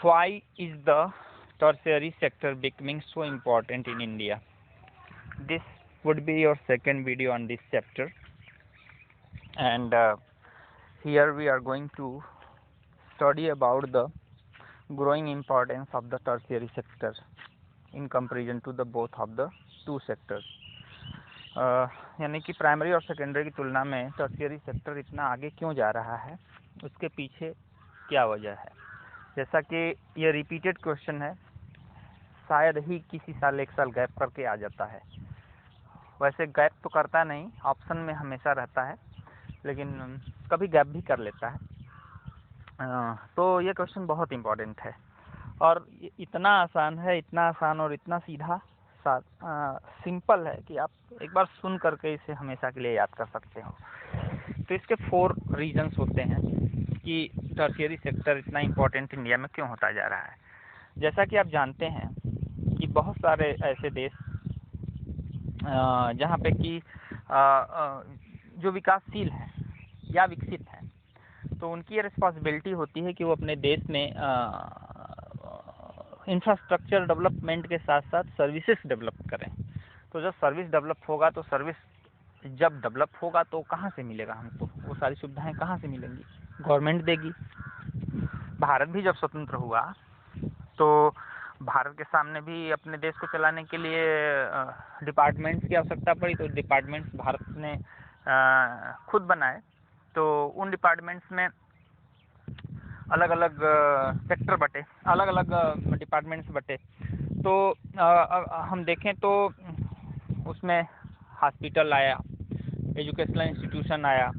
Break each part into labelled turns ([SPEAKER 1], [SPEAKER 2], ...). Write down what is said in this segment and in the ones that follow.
[SPEAKER 1] why is the tertiary sector becoming so important in India? This would be your second video on this chapter, and here we are going to study about the growing importance of the tertiary sector in comparison to the both of the two sectors. यानी कि primary और secondary की तुलना में tertiary sector इतना आगे क्यों जा रहा है, उसके पीछे क्या वजह है। जैसा कि ये रिपीटेड क्वेश्चन है, शायद ही किसी साल एक साल गैप करके आ जाता है। वैसे गैप तो करता नहीं, ऑप्शन में हमेशा रहता है, लेकिन कभी गैप भी कर लेता है। तो ये क्वेश्चन बहुत इम्पोर्टेंट है और इतना आसान है, इतना आसान और इतना सीधा सिंपल है कि आप एक बार सुन करके इसे हमेशा के लिए याद कर सकते हो। तो इसके 4 रीजंस होते हैं कि टर्शियरी सेक्टर इतना इम्पोर्टेंट इंडिया में क्यों होता जा रहा है। जैसा कि आप जानते हैं कि बहुत सारे ऐसे देश जहाँ पे कि जो विकासशील हैं या विकसित हैं, तो उनकी ये रिस्पॉन्सिबिलिटी होती है कि वो अपने देश में इंफ्रास्ट्रक्चर डेवलपमेंट के साथ साथ सर्विसेज डेवलप करें। तो जब सर्विस डेवलप होगा तो जब डेवलप होगा तो कहाँ से मिलेगा हमको, वो सारी सुविधाएं कहाँ से मिलेंगी, गवर्नमेंट देगी। भारत भी जब स्वतंत्र हुआ तो भारत के सामने भी अपने देश को चलाने के लिए डिपार्टमेंट्स की आवश्यकता पड़ी, तो डिपार्टमेंट्स भारत ने खुद बनाए। तो उन डिपार्टमेंट्स में अलग अलग सेक्टर बटे, अलग अलग डिपार्टमेंट्स बटे। तो हम देखें तो उसमें हॉस्पिटल आया, एजुकेशनल इंस्टीट्यूशन आया,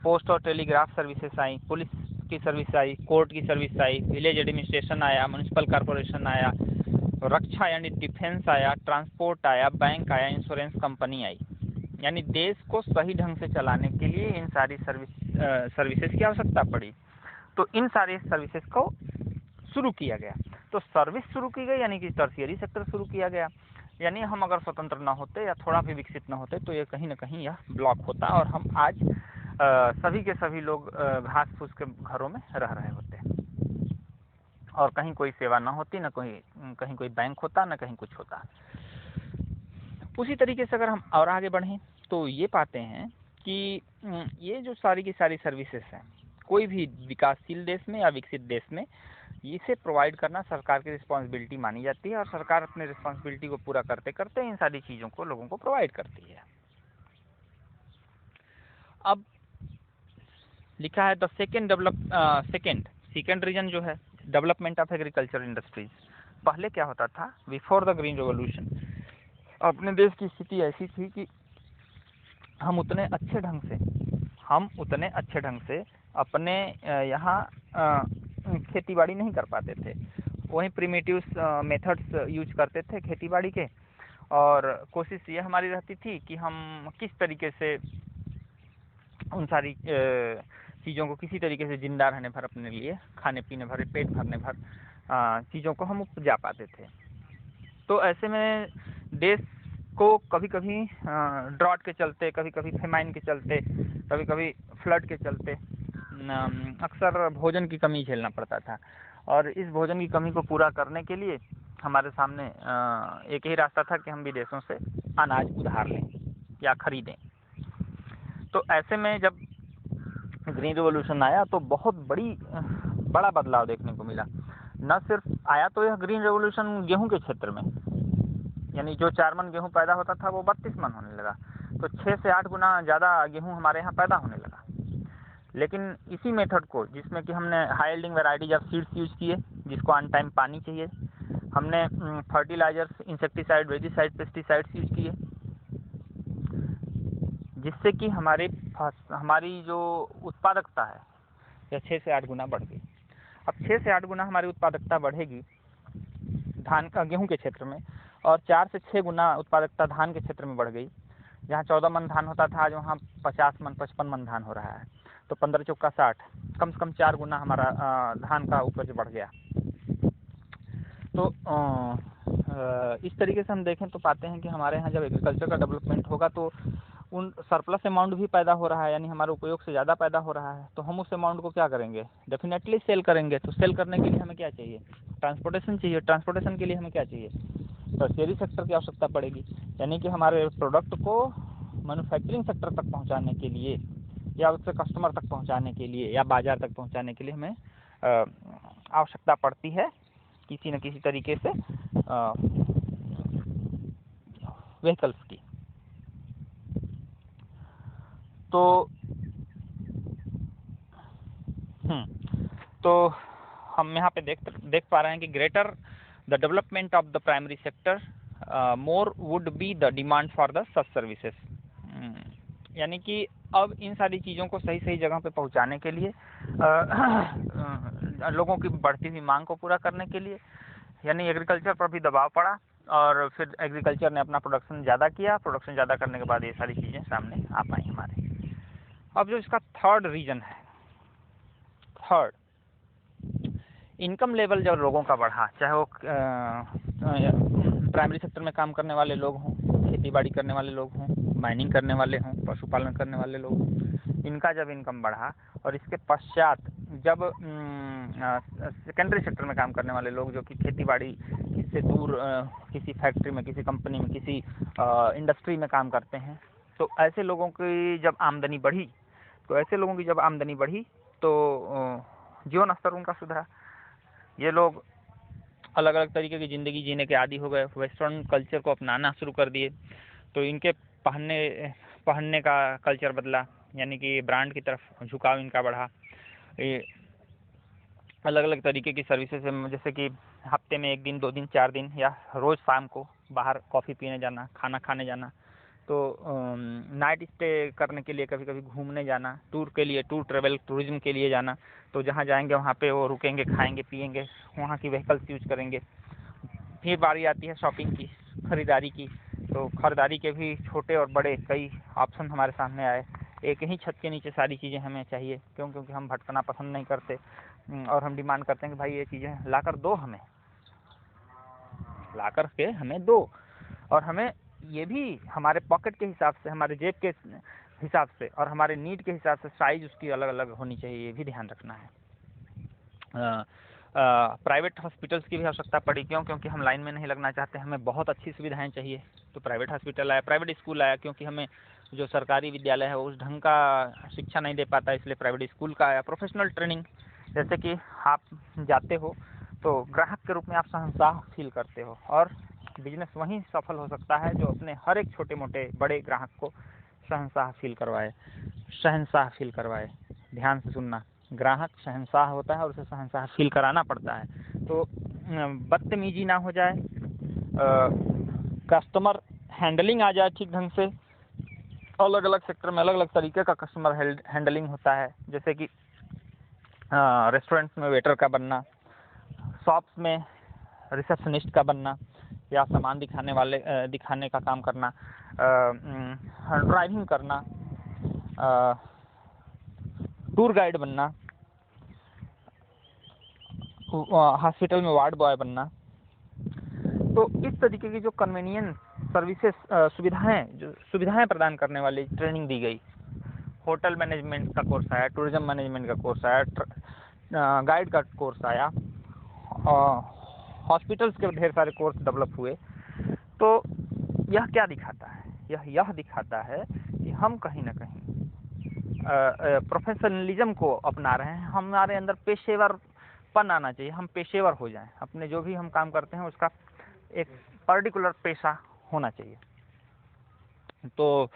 [SPEAKER 1] पोस्ट और टेलीग्राफ सर्विसेज आई, पुलिस की सर्विस आई, कोर्ट की सर्विस आई, विलेज एडमिनिस्ट्रेशन आया, म्यूनिसिपल कॉरपोरेशन आया, रक्षा यानी डिफेंस आया, ट्रांसपोर्ट आया, बैंक आया, इंश्योरेंस कंपनी आई। यानी देश को सही ढंग से चलाने के लिए इन सारी सर्विसेज की आवश्यकता पड़ी। तो इन सारे सर्विसेज को शुरू किया गया। तो सर्विस शुरू की गई यानी कि टर्शियरी सेक्टर शुरू किया गया। यानी हम अगर स्वतंत्र न होते या थोड़ा भी विकसित न होते तो ये कहीं ना कहीं यह ब्लॉक होता और हम आज सभी के सभी लोग घास फूस के घरों में रह रहे होते और कहीं कोई सेवा न होती, न कहीं कोई बैंक होता, न कहीं कुछ होता। उसी तरीके से अगर हम और आगे बढ़ें तो ये पाते हैं कि ये जो सारी की सारी सर्विसेज हैं, कोई भी विकासशील देश में या विकसित देश में इसे प्रोवाइड करना सरकार की रिस्पॉन्सिबिलिटी मानी जाती है और सरकार अपने रिस्पॉन्सिबिलिटी को पूरा करते करते इन सारी चीज़ों को लोगों को प्रोवाइड करती है। अब लिखा है द सेकेंड रीजन जो है डेवलपमेंट ऑफ एग्रीकल्चर इंडस्ट्रीज। पहले क्या होता था, बिफोर द ग्रीन रेवोल्यूशन अपने देश की स्थिति ऐसी थी कि हम उतने अच्छे ढंग से अपने यहाँ खेतीबाड़ी नहीं कर पाते थे। वहीं प्रिमिटिव मेथड्स यूज करते थे खेतीबाड़ी के, और कोशिश ये हमारी रहती थी कि हम किस तरीके से उन सारी चीज़ों को किसी तरीके से जिंदा रहने भर, अपने लिए खाने पीने भर, पेट भरने भर चीज़ों को हम उपजा पाते थे। तो ऐसे में देश को कभी कभी ड्रॉट के चलते, कभी कभी फेमाइन के चलते, कभी कभी फ्लड के चलते अक्सर भोजन की कमी झेलना पड़ता था। और इस भोजन की कमी को पूरा करने के लिए हमारे सामने एक ही रास्ता था कि हम विदेशों से अनाज उधार लें या खरीदें। तो ऐसे में जब ग्रीन रिवॉल्यूशन आया तो बहुत बड़ा बदलाव देखने को मिला। न सिर्फ आया तो यह ग्रीन रिवॉल्यूशन गेहूं के क्षेत्र में, यानी जो 4 मन गेहूं पैदा होता था वो 32 मन होने लगा, तो 6 से 8 गुना ज़्यादा गेहूं हमारे यहाँ पैदा होने लगा। लेकिन इसी मेथड को, जिसमें कि हमने high yielding varieties of seeds use किए, जिसको ऑन टाइम पानी चाहिए, हमने फर्टिलाइजर्स, इंसेक्टिसाइड, वेजिसाइड, पेस्टिसाइड्स यूज किए, जिससे कि हमारी जो उत्पादकता है यह 6 से 8 गुना बढ़ गई। अब 6 से 8 गुना हमारी उत्पादकता बढ़ेगी गेहूं के क्षेत्र में, और 4 से 6 गुना उत्पादकता धान के क्षेत्र में बढ़ गई। जहां 14 मन धान होता था आज वहां 50 मन 55 मन धान हो रहा है। तो 15 चौका 60, कम से कम 4 गुना हमारा धान का उपज बढ़ गया। तो इस तरीके से हम देखें तो पाते हैं कि हमारे यहाँ जब एग्रीकल्चर का डेवलपमेंट होगा तो उन सरप्लस अमाउंट भी पैदा हो रहा है, यानी हमारे उपयोग से ज़्यादा पैदा हो रहा है, तो हम उस अमाउंट को क्या करेंगे, डेफिनेटली सेल करेंगे। तो सेल करने के लिए हमें क्या चाहिए, ट्रांसपोर्टेशन चाहिए। ट्रांसपोर्टेशन के लिए हमें क्या चाहिए, टर्शियरी सेक्टर की आवश्यकता पड़ेगी, यानी कि हमारे प्रोडक्ट को मैन्युफैक्चरिंग सेक्टर तक पहुंचाने के लिए या उससे कस्टमर तक पहुंचाने के लिए या बाजार तक पहुंचाने के लिए हमें आवश्यकता पड़ती है किसी न किसी तरीके से व्हीकल्स की। तो हम यहाँ पे देख पा रहे हैं कि greater the development of the primary sector more would be the demand for the such services. यानी कि अब इन सारी चीज़ों को सही सही जगह पे पहुँचाने के लिए लोगों की बढ़ती हुई मांग को पूरा करने के लिए यानी एग्रीकल्चर पर भी दबाव पड़ा और फिर एग्रीकल्चर ने अपना प्रोडक्शन ज़्यादा किया। प्रोडक्शन ज़्यादा करने के बाद ये सारी चीज़ें सामने आ पाई हमारे। अब जो इसका थर्ड रीजन है, इनकम लेवल जब लोगों का बढ़ा, चाहे वो प्राइमरी सेक्टर में काम करने वाले लोग हों, खेती बाड़ी करने वाले लोग हों, माइनिंग करने वाले हों, पशुपालन करने वाले लोग हों, इनका जब इनकम बढ़ा और इसके पश्चात जब सेकेंडरी सेक्टर में काम करने वाले लोग जो कि खेती बाड़ी से दूर किसी फैक्ट्री में, किसी कंपनी में, किसी इंडस्ट्री में काम करते हैं, तो ऐसे लोगों की जब आमदनी बढ़ी तो जीवन स्तर उनका सुधरा। ये लोग अलग अलग तरीके की ज़िंदगी जीने के आदी हो गए, वेस्टर्न कल्चर को अपनाना शुरू कर दिए, तो इनके पहनने का कल्चर बदला, यानी कि ब्रांड की तरफ झुकाव इनका बढ़ा। ये अलग अलग तरीके की सर्विसेज, जैसे कि हफ्ते में 1 दिन, 2 दिन, 4 दिन या रोज़ शाम को बाहर कॉफ़ी पीने जाना, खाना खाने जाना, तो नाइट स्टे करने के लिए कभी कभी घूमने जाना, टूर ट्रैवल टूरिज्म के लिए जाना, तो जहाँ जाएंगे वहाँ पे वो रुकेंगे, खाएंगे पिएंगे, वहाँ की व्हीकल्स यूज करेंगे। फिर बारी आती है शॉपिंग की, खरीदारी की, तो खरीदारी के भी छोटे और बड़े कई ऑप्शन हमारे सामने आए। एक ही छत के नीचे सारी चीज़ें हमें चाहिए, क्योंकि हम भटकना पसंद नहीं करते और हम डिमांड करते हैं कि भाई ये चीज़ें ला कर दो, हमें ला कर के हमें दो, और हमें ये भी हमारे पॉकेट के हिसाब से, हमारे जेब के हिसाब से और हमारे नीड के हिसाब से साइज उसकी अलग अलग होनी चाहिए, ये भी ध्यान रखना है। प्राइवेट हॉस्पिटल्स की भी आवश्यकता पड़ी, क्योंकि हम लाइन में नहीं लगना चाहते, हमें बहुत अच्छी सुविधाएं चाहिए, तो प्राइवेट हॉस्पिटल आया, प्राइवेट स्कूल आया, क्योंकि हमें जो सरकारी विद्यालय है उस ढंग का शिक्षा नहीं दे पाता, इसलिए प्राइवेट स्कूल का आया। प्रोफेशनल ट्रेनिंग, जैसे कि आप जाते हो तो ग्राहक के रूप में आप शहंशाह फील करते हो, और बिजनेस वहीं सफल हो सकता है जो अपने हर एक छोटे मोटे बड़े ग्राहक को शहंशाह फील करवाए। ध्यान से सुनना, ग्राहक शहंशाह होता है और उसे शहंशाह फील कराना पड़ता है। तो बदतमीजी ना हो जाए, कस्टमर हैंडलिंग आ जाए ठीक ढंग से। अलग अलग सेक्टर में अलग अलग तरीके का कस्टमर हैंडलिंग होता है, जैसे कि रेस्टोरेंट्स में वेटर का बनना, शॉप्स में रिसेप्शनिस्ट का बनना, या सामान दिखाने का काम करना, ड्राइविंग करना, टूर गाइड बनना, हॉस्पिटल में वार्ड बॉय बनना। तो इस तरीके की जो कन्वीनियंस सर्विसेज सुविधाएं प्रदान करने वाली ट्रेनिंग दी गई। होटल मैनेजमेंट का कोर्स आया, टूरिज्म मैनेजमेंट का कोर्स आया, गाइड का कोर्स आया, हॉस्पिटल्स के ढेर सारे कोर्स डेवलप हुए। तो यह क्या दिखाता है, यह दिखाता है कि हम कहीं ना कहीं प्रोफेशनलिज्म को अपना रहे हैं। हमारे अंदर पेशेवरपन आना चाहिए, हम पेशेवर हो जाएं, अपने जो भी हम काम करते हैं उसका एक पर्टिकुलर पेशा होना चाहिए। तो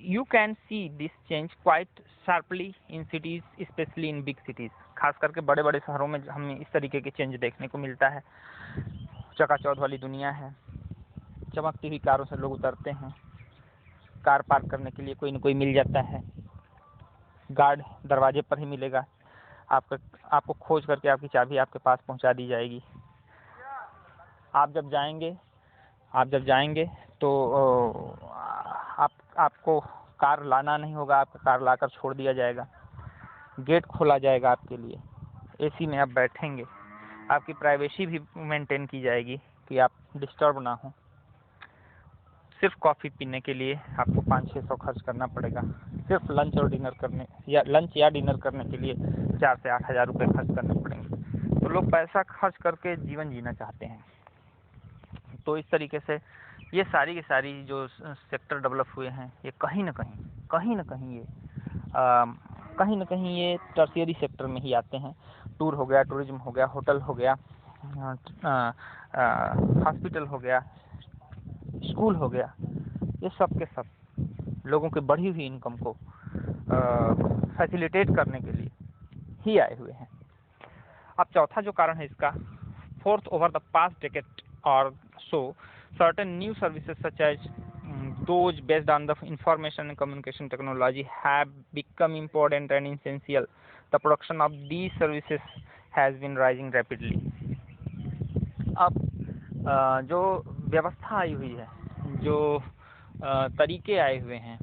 [SPEAKER 1] you can see this change quite sharply in cities, especially in big cities। खास करके बड़े बड़े शहरों में हमें इस तरीके के चेंज देखने को मिलता है। चकाचौंध वाली दुनिया है, चमकती हुई कारों से लोग उतरते हैं, कार पार्क करने के लिए कोई न कोई मिल जाता है, गार्ड दरवाजे पर ही मिलेगा, आपको खोज करके आपकी चाबी आपके पास पहुंचा दी जाएगी। आप जब जाएंगे तो आपको कार लाना नहीं होगा, आपका कार लाकर छोड़ दिया जाएगा, गेट खोला जाएगा आपके लिए, एसी में आप बैठेंगे, आपकी प्राइवेसी भी मेंटेन की जाएगी, कि आप डिस्टर्ब ना हो। सिर्फ कॉफ़ी पीने के लिए आपको 500-600 खर्च करना पड़ेगा। सिर्फ लंच और डिनर करने या डिनर करने के लिए 4 से 8 हज़ार रुपये खर्च करने पड़ेंगे। तो लोग पैसा खर्च करके जीवन जीना चाहते हैं। तो इस तरीके से ये सारी की सारी जो सेक्टर डेवलप हुए हैं, ये कहीं न कहीं ये टर्शियरी सेक्टर में ही आते हैं। टूर हो गया, टूरिज्म हो गया, होटल हो गया, हॉस्पिटल हो गया, स्कूल हो गया, ये सब के सब लोगों की बढ़ी हुई इनकम को फैसिलिटेट करने के लिए ही आए हुए हैं। अब चौथा जो कारण है इसका, fourth, over the past decade और so certain new services such as those based on the information and communication technology have become important and essential. The production of these services has been rising rapidly. अब जो व्यवस्था आई हुई है, जो तरीके आए हुए हैं,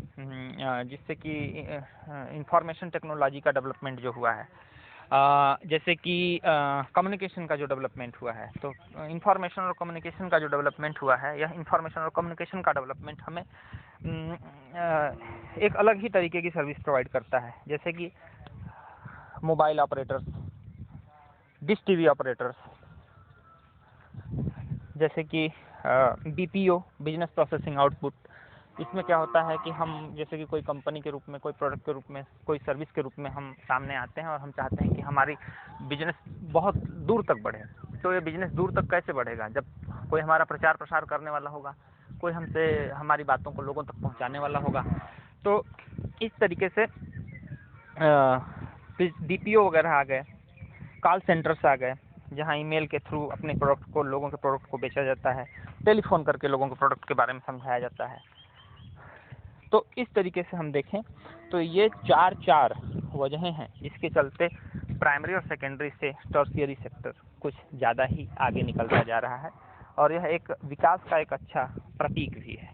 [SPEAKER 1] जिससे कि इंफॉर्मेशन टेक्नोलॉजी का डेवलपमेंट जो हुआ है, जैसे कि कम्युनिकेशन का जो डेवलपमेंट हुआ है, तो इंफॉर्मेशन और कम्युनिकेशन का जो डेवलपमेंट हुआ है, यह इंफॉर्मेशन और कम्युनिकेशन का डेवलपमेंट हमें एक अलग ही तरीके की सर्विस प्रोवाइड करता है। जैसे कि mobile operators, dish TV operators, जैसे कि बीपीओ, बिजनेस प्रोसेसिंग आउटपुट। इसमें क्या होता है कि हम जैसे कि कोई कंपनी के रूप में, कोई प्रोडक्ट के रूप में, कोई सर्विस के रूप में हम सामने आते हैं और हम चाहते हैं कि हमारी बिजनेस बहुत दूर तक बढ़े। तो ये बिजनेस दूर तक कैसे बढ़ेगा? जब कोई हमारा प्रचार प्रसार करने वाला होगा, कोई हमसे हमारी बातों को लोगों तक पहुंचाने वाला होगा। तो इस तरीके से बीपीओ वगैरह आ गए, कॉल सेंटर्स आ गए, जहां ईमेल के थ्रू अपने प्रोडक्ट को, लोगों के प्रोडक्ट को बेचा जाता है, टेलीफोन करके लोगों के प्रोडक्ट के बारे में समझाया जाता है। तो इस तरीके से हम देखें तो ये चार वजहें हैं जिसके चलते प्राइमरी और सेकेंडरी से टर्शियरी सेक्टर कुछ ज़्यादा ही आगे निकलता जा रहा है, और यह एक विकास का एक अच्छा प्रतीक भी है।